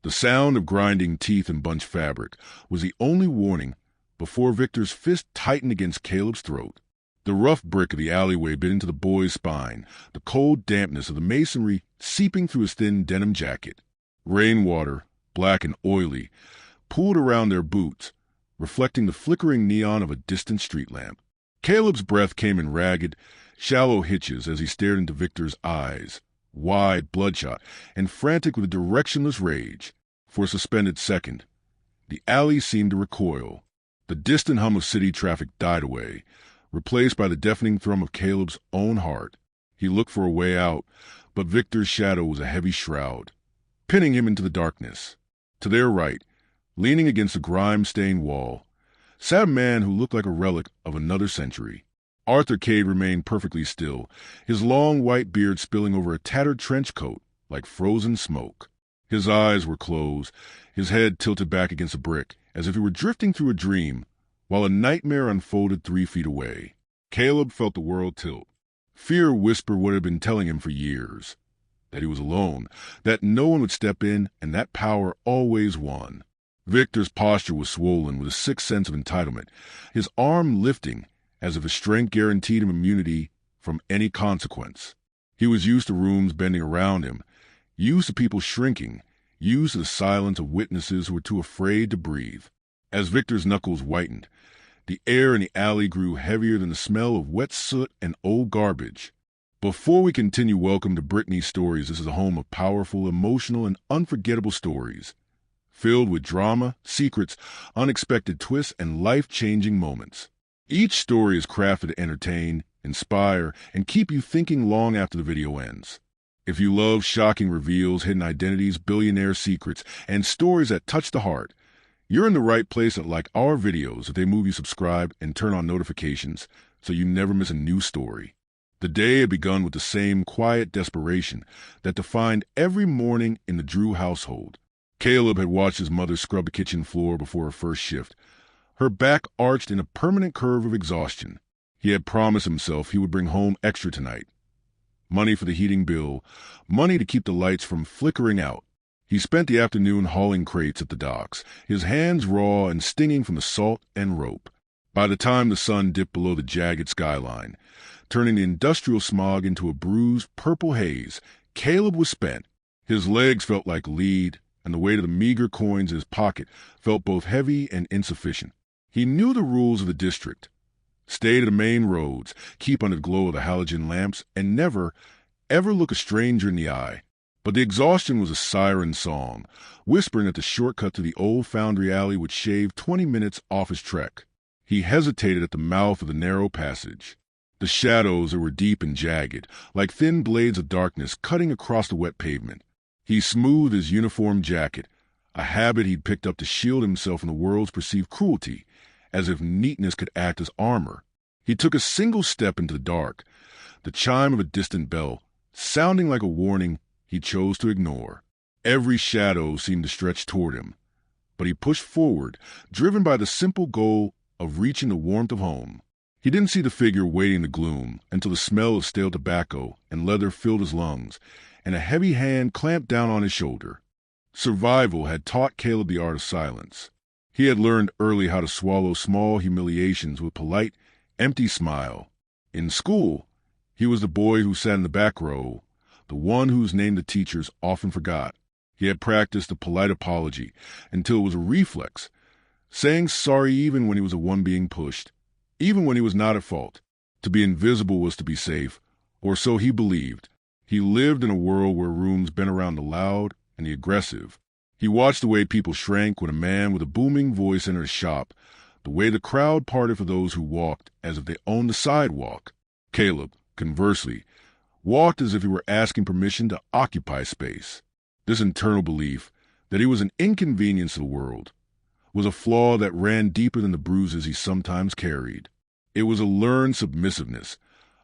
The sound of grinding teeth and bunched fabric was the only warning before Victor's fist tightened against Caleb's throat. The rough brick of the alleyway bit into the boy's spine, the cold dampness of the masonry seeping through his thin denim jacket. Rainwater, black and oily, pooled around their boots, reflecting the flickering neon of a distant street lamp. Caleb's breath came in ragged, shallow hitches as he stared into Victor's eyes, wide, bloodshot, and frantic with a directionless rage. For a suspended second, the alley seemed to recoil. The distant hum of city traffic died away, replaced by the deafening thrum of Caleb's own heart. He looked for a way out, but Victor's shadow was a heavy shroud, pinning him into the darkness. To their right, leaning against a grime-stained wall, sat a man who looked like a relic of another century. Arthur Cade remained perfectly still, his long white beard spilling over a tattered trench coat like frozen smoke. His eyes were closed, his head tilted back against a brick, as if he were drifting through a dream, while a nightmare unfolded 3 feet away. Caleb felt the world tilt. Fear whispered what had been telling him for years, that he was alone, that no one would step in, and that power always won. Victor's posture was swollen with a sick sense of entitlement, his arm lifting as if his strength guaranteed him immunity from any consequence. He was used to rooms bending around him, used to people shrinking, used to the silence of witnesses who were too afraid to breathe. As Victor's knuckles whitened, the air in the alley grew heavier than the smell of wet soot and old garbage. Before we continue, welcome to Brittany's Stories. This is a home of powerful, emotional, and unforgettable stories, filled with drama, secrets, unexpected twists, and life-changing moments. Each story is crafted to entertain, inspire, and keep you thinking long after the video ends. If you love shocking reveals, hidden identities, billionaire secrets, and stories that touch the heart, you're in the right place. At like our videos if they move you, subscribe and turn on notifications so you never miss a new story. The day had begun with the same quiet desperation that defined every morning in the Drew household. Caleb had watched his mother scrub the kitchen floor before her first shift, her back arched in a permanent curve of exhaustion. He had promised himself he would bring home extra tonight. Money for the heating bill, money to keep the lights from flickering out. He spent the afternoon hauling crates at the docks, his hands raw and stinging from the salt and rope. By the time the sun dipped below the jagged skyline, turning the industrial smog into a bruised purple haze, Caleb was spent. His legs felt like lead, and the weight of the meager coins in his pocket felt both heavy and insufficient. He knew the rules of the district. Stay to the main roads, keep under the glow of the halogen lamps, and never, ever look a stranger in the eye. But the exhaustion was a siren song, whispering that the shortcut to the old foundry alley would shave 20 minutes off his trek. He hesitated at the mouth of the narrow passage. The shadows were deep and jagged, like thin blades of darkness cutting across the wet pavement. He smoothed his uniform jacket, a habit he'd picked up to shield himself from the world's perceived cruelty, as if neatness could act as armor. He took a single step into the dark, the chime of a distant bell, sounding like a warning he chose to ignore. Every shadow seemed to stretch toward him, but he pushed forward, driven by the simple goal of reaching the warmth of home. He didn't see the figure waiting in the gloom until the smell of stale tobacco and leather filled his lungs, and a heavy hand clamped down on his shoulder. Survival had taught Caleb the art of silence. He had learned early how to swallow small humiliations with polite, empty smile. In school, he was the boy who sat in the back row, the one whose name the teachers often forgot. He had practiced a polite apology until it was a reflex, saying sorry even when he was the one being pushed, even when he was not at fault. To be invisible was to be safe, or so he believed. He lived in a world where rooms bent around the loud and the aggressive. He watched the way people shrank when a man with a booming voice entered a shop, the way the crowd parted for those who walked as if they owned the sidewalk. Caleb, conversely, walked as if he were asking permission to occupy space. This internal belief that he was an inconvenience to the world was a flaw that ran deeper than the bruises he sometimes carried. It was a learned submissiveness,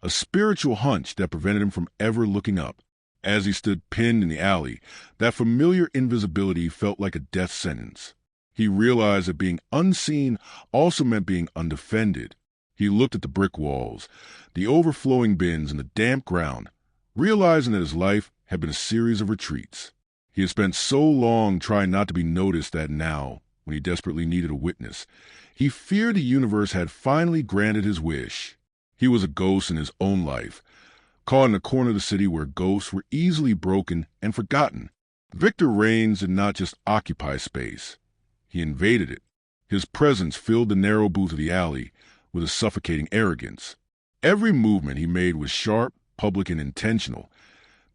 a spiritual hunch that prevented him from ever looking up. As he stood pinned in the alley, that familiar invisibility felt like a death sentence. He realized that being unseen also meant being undefended. He looked at the brick walls, the overflowing bins, and the damp ground, realizing that his life had been a series of retreats. He had spent so long trying not to be noticed that now, when he desperately needed a witness, he feared the universe had finally granted his wish. He was a ghost in his own life, caught in a corner of the city where ghosts were easily broken and forgotten. Victor Raines did not just occupy space. He invaded it. His presence filled the narrow booth of the alley with a suffocating arrogance. Every movement he made was sharp, public, and intentional,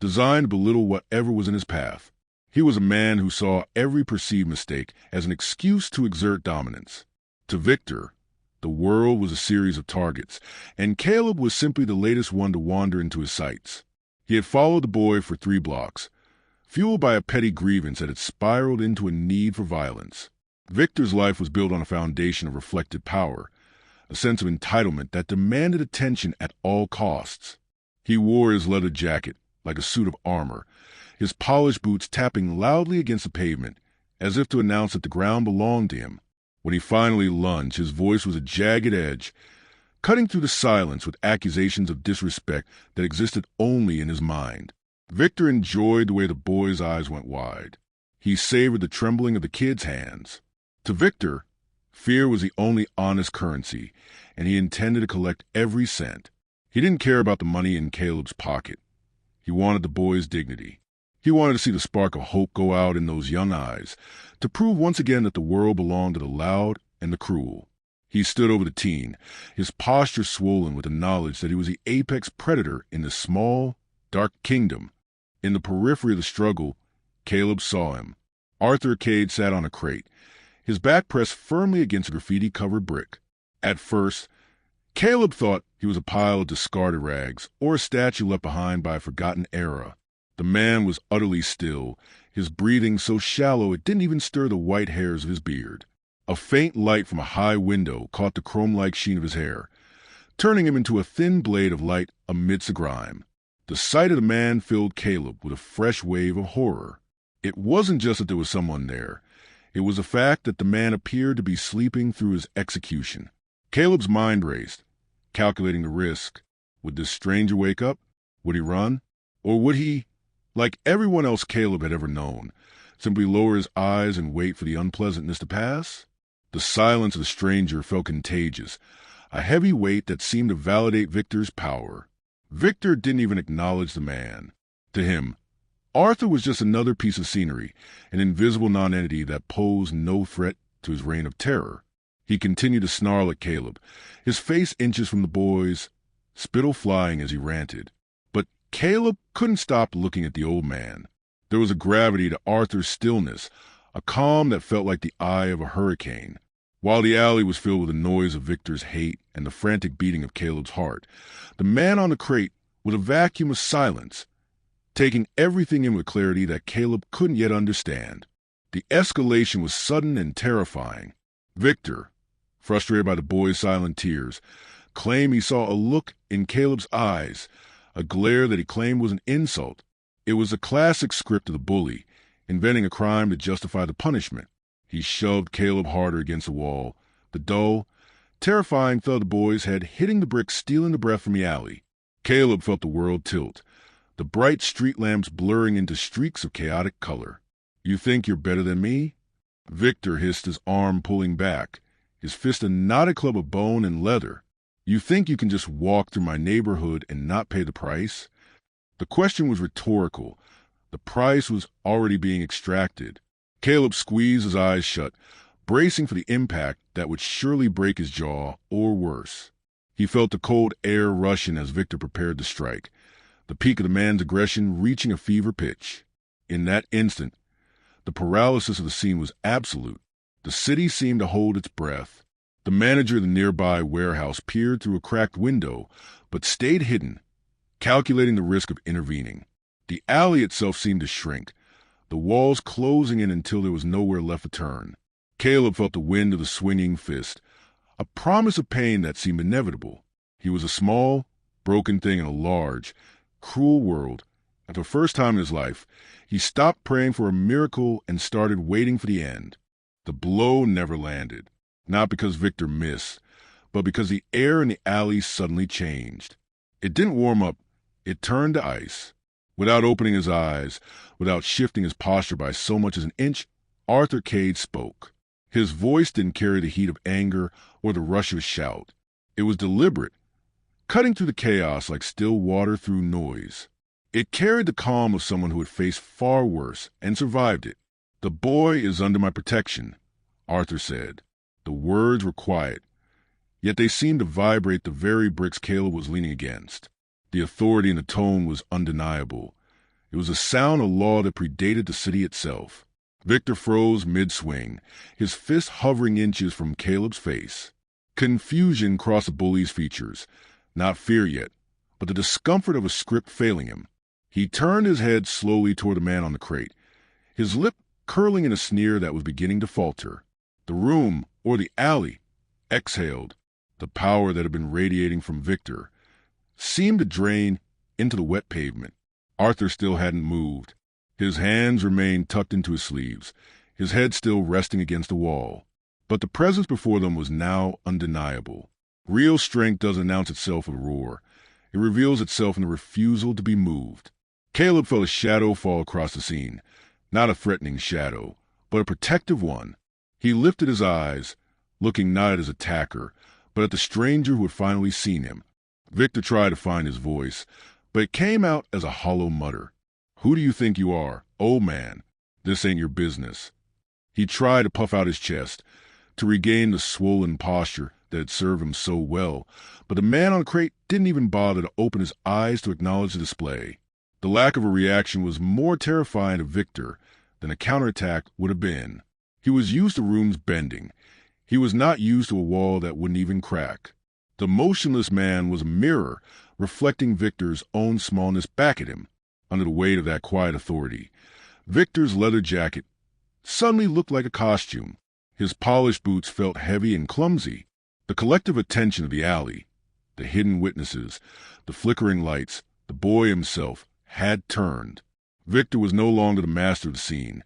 designed to belittle whatever was in his path. He was a man who saw every perceived mistake as an excuse to exert dominance. To Victor, the world was a series of targets, and Caleb was simply the latest one to wander into his sights. He had followed the boy for 3 blocks, fueled by a petty grievance that had spiraled into a need for violence. Victor's life was built on a foundation of reflected power, a sense of entitlement that demanded attention at all costs. He wore his leather jacket like a suit of armor, his polished boots tapping loudly against the pavement, as if to announce that the ground belonged to him. When he finally lunged, his voice was a jagged edge, cutting through the silence with accusations of disrespect that existed only in his mind. Victor enjoyed the way the boy's eyes went wide. He savored the trembling of the kid's hands. To Victor, fear was the only honest currency, and he intended to collect every cent. He didn't care about the money in Caleb's pocket. He wanted the boy's dignity. He wanted to see the spark of hope go out in those young eyes, to prove once again that the world belonged to the loud and the cruel. He stood over the teen, his posture swollen with the knowledge that he was the apex predator in this small, dark kingdom. In the periphery of the struggle, Caleb saw him. Arthur Cade sat on a crate, his back pressed firmly against a graffiti-covered brick. At first, Caleb thought he was a pile of discarded rags or a statue left behind by a forgotten era. The man was utterly still, his breathing so shallow it didn't even stir the white hairs of his beard. A faint light from a high window caught the chrome-like sheen of his hair, turning him into a thin blade of light amidst the grime. The sight of the man filled Caleb with a fresh wave of horror. It wasn't just that there was someone there. It was the fact that the man appeared to be sleeping through his execution. Caleb's mind raced, calculating the risk. Would this stranger wake up? Would he run? Or would he, like everyone else Caleb had ever known, simply lower his eyes and wait for the unpleasantness to pass? The silence of the stranger felt contagious, a heavy weight that seemed to validate Victor's power. Victor didn't even acknowledge the man. To him, Arthur was just another piece of scenery, an invisible nonentity that posed no threat to his reign of terror. He continued to snarl at Caleb, his face inches from the boy's, spittle flying as he ranted. But Caleb couldn't stop looking at the old man. There was a gravity to Arthur's stillness, a calm that felt like the eye of a hurricane. While the alley was filled with the noise of Victor's hate and the frantic beating of Caleb's heart, the man on the crate was a vacuum of silence, taking everything in with clarity that Caleb couldn't yet understand. The escalation was sudden and terrifying. Victor, frustrated by the boy's silent tears, claimed he saw a look in Caleb's eyes, a glare that he claimed was an insult. It was a classic script of the bully, inventing a crime to justify the punishment. He shoved Caleb harder against the wall, the dull, terrifying thud of the boy's head hitting the brick, stealing the breath from the alley. Caleb felt the world tilt, the bright street lamps blurring into streaks of chaotic color. "You think you're better than me?" Victor hissed, his arm pulling back, his fist a knotted club of bone and leather. "You think you can just walk through my neighborhood and not pay the price?" The question was rhetorical. The price was already being extracted. Caleb squeezed his eyes shut, bracing for the impact that would surely break his jaw, or worse. He felt the cold air rush in as Victor prepared to strike, the peak of the man's aggression reaching a fever pitch. In that instant, the paralysis of the scene was absolute. The city seemed to hold its breath. The manager of the nearby warehouse peered through a cracked window, but stayed hidden, calculating the risk of intervening. The alley itself seemed to shrink, the walls closing in until there was nowhere left to turn. Caleb felt the wind of the swinging fist, a promise of pain that seemed inevitable. He was a small, broken thing in a large, cruel world. For the first time in his life, he stopped praying for a miracle and started waiting for the end. The blow never landed, not because Victor missed, but because the air in the alley suddenly changed. It didn't warm up, it turned to ice. Without opening his eyes, without shifting his posture by so much as an inch, Arthur Cade spoke. His voice didn't carry the heat of anger or the rush of a shout. It was deliberate, cutting through the chaos like still water through noise. It carried the calm of someone who had faced far worse and survived it. "The boy is under my protection," Arthur said. The words were quiet, yet they seemed to vibrate the very bricks Caleb was leaning against. The authority in the tone was undeniable. It was a sound of law that predated the city itself. Victor froze mid-swing, his fist hovering inches from Caleb's face. Confusion crossed the bully's features. Not fear yet, but the discomfort of a script failing him. He turned his head slowly toward the man on the crate, his lip curling in a sneer that was beginning to falter. The room, or the alley, exhaled. The power that had been radiating from Victor seemed to drain into the wet pavement. Arthur still hadn't moved. His hands remained tucked into his sleeves, his head still resting against the wall. But the presence before them was now undeniable. Real strength doesn't announce itself with a roar. It reveals itself in the refusal to be moved. Caleb felt a shadow fall across the scene. Not a threatening shadow, but a protective one. He lifted his eyes, looking not at his attacker, but at the stranger who had finally seen him. Victor tried to find his voice, but it came out as a hollow mutter. "Who do you think you are, old man? This ain't your business." He tried to puff out his chest, to regain the swollen posture that had served him so well, but the man on the crate didn't even bother to open his eyes to acknowledge the display. The lack of a reaction was more terrifying to Victor than a counterattack would have been. He was used to rooms bending. He was not used to a wall that wouldn't even crack. The motionless man was a mirror reflecting Victor's own smallness back at him. Under the weight of that quiet authority, Victor's leather jacket suddenly looked like a costume. His polished boots felt heavy and clumsy. The collective attention of the alley, the hidden witnesses, the flickering lights, the boy himself, had turned. Victor was no longer the master of the scene.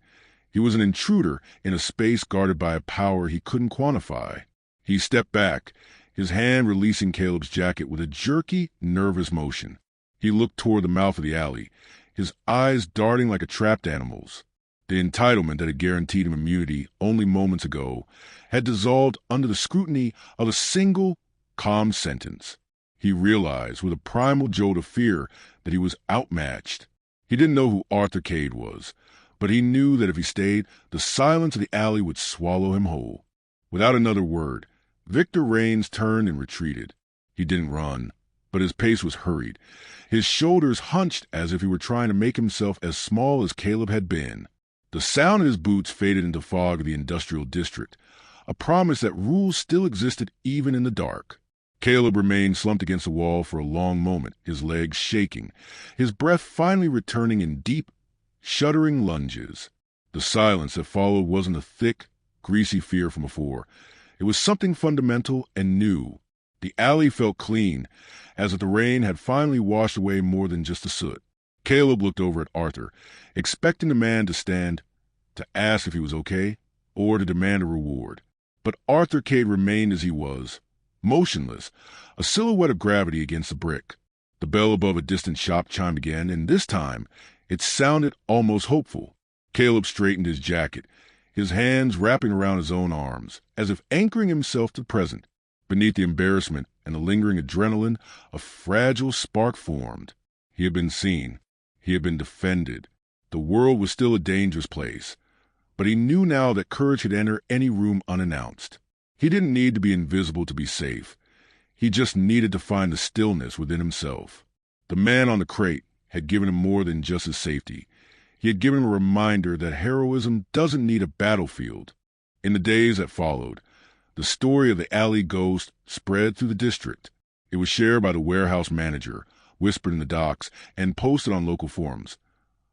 He was an intruder in a space guarded by a power he couldn't quantify. He stepped back, his hand releasing Caleb's jacket with a jerky, nervous motion. He looked toward the mouth of the alley, his eyes darting like a trapped animal's. The entitlement that had guaranteed him immunity only moments ago had dissolved under the scrutiny of a single, calm sentence. He realized with a primal jolt of fear that he was outmatched. He didn't know who Arthur Cade was, but he knew that if he stayed, the silence of the alley would swallow him whole. Without another word, Victor Raines turned and retreated. He didn't run, but his pace was hurried. His shoulders hunched as if he were trying to make himself as small as Caleb had been. The sound of his boots faded into fog of the industrial district, a promise that rules still existed even in the dark. Caleb remained slumped against the wall for a long moment, his legs shaking, his breath finally returning in deep, shuddering lunges. The silence that followed wasn't a thick, greasy fear from before. It was something fundamental and new. The alley felt clean, as if the rain had finally washed away more than just the soot. Caleb looked over at Arthur, expecting the man to stand, to ask if he was okay, or to demand a reward. But Arthur Cade remained as he was, motionless, a silhouette of gravity against the brick. The bell above a distant shop chimed again, and this time it sounded almost hopeful. Caleb straightened his jacket, his hands wrapping around his own arms, as if anchoring himself to the present. Beneath the embarrassment and the lingering adrenaline, a fragile spark formed. He had been seen. He had been defended. The world was still a dangerous place, but he knew now that courage could enter any room unannounced. He didn't need to be invisible to be safe. He just needed to find the stillness within himself. The man on the crate had given him more than just his safety. He had given him a reminder that heroism doesn't need a battlefield. In the days that followed, the story of the alley ghost spread through the district. It was shared by the warehouse manager, whispered in the docks, and posted on local forums.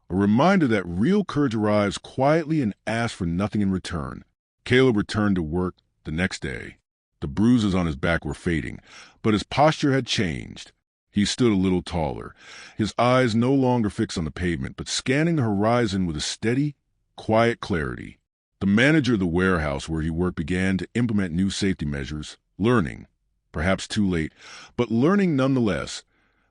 A reminder that real courage arrives quietly and asks for nothing in return. Caleb returned to work the next day. The bruises on his back were fading, but his posture had changed. He stood a little taller, his eyes no longer fixed on the pavement, but scanning the horizon with a steady, quiet clarity. The manager of the warehouse where he worked began to implement new safety measures, learning, perhaps too late, but learning nonetheless.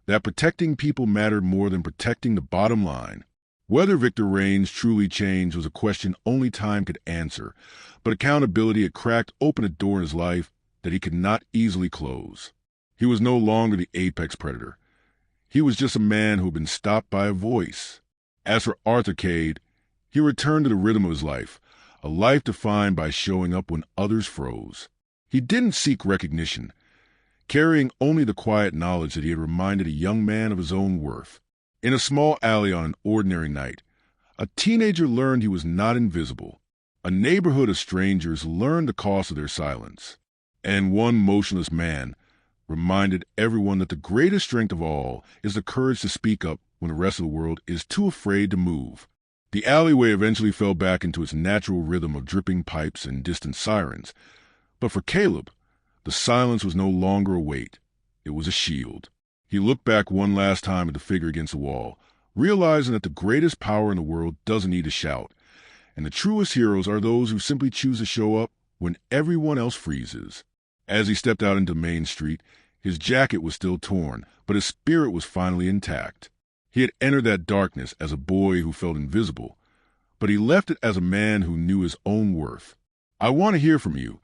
that protecting people mattered more than protecting the bottom line. Whether Victor Reigns truly changed was a question only time could answer, but accountability had cracked open a door in his life that he could not easily close. He was no longer the apex predator. He was just a man who had been stopped by a voice. As for Arthur Cade, he returned to the rhythm of his life, a life defined by showing up when others froze. He didn't seek recognition, carrying only the quiet knowledge that he had reminded a young man of his own worth. In a small alley on an ordinary night, a teenager learned he was not invisible. A neighborhood of strangers learned the cost of their silence. And one motionless man reminded everyone that the greatest strength of all is the courage to speak up when the rest of the world is too afraid to move. The alleyway eventually fell back into its natural rhythm of dripping pipes and distant sirens. But for Caleb, the silence was no longer a weight. It was a shield. He looked back one last time at the figure against the wall, realizing that the greatest power in the world doesn't need to shout, and the truest heroes are those who simply choose to show up when everyone else freezes. As he stepped out into Main Street, his jacket was still torn, but his spirit was finally intact. He had entered that darkness as a boy who felt invisible, but he left it as a man who knew his own worth. I want to hear from you.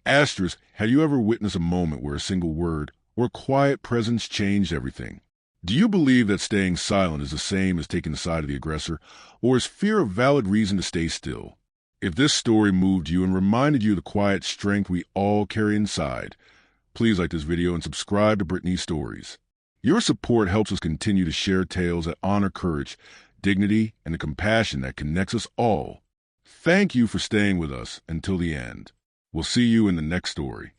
Asterisk, have you ever witnessed a moment where a single word or quiet presence changed everything? Do you believe that staying silent is the same as taking the side of the aggressor, or is fear a valid reason to stay still? If this story moved you and reminded you of the quiet strength we all carry inside, please like this video and subscribe to Brittany's Stories. Your support helps us continue to share tales that honor courage, dignity, and the compassion that connects us all. Thank you for staying with us until the end. We'll see you in the next story.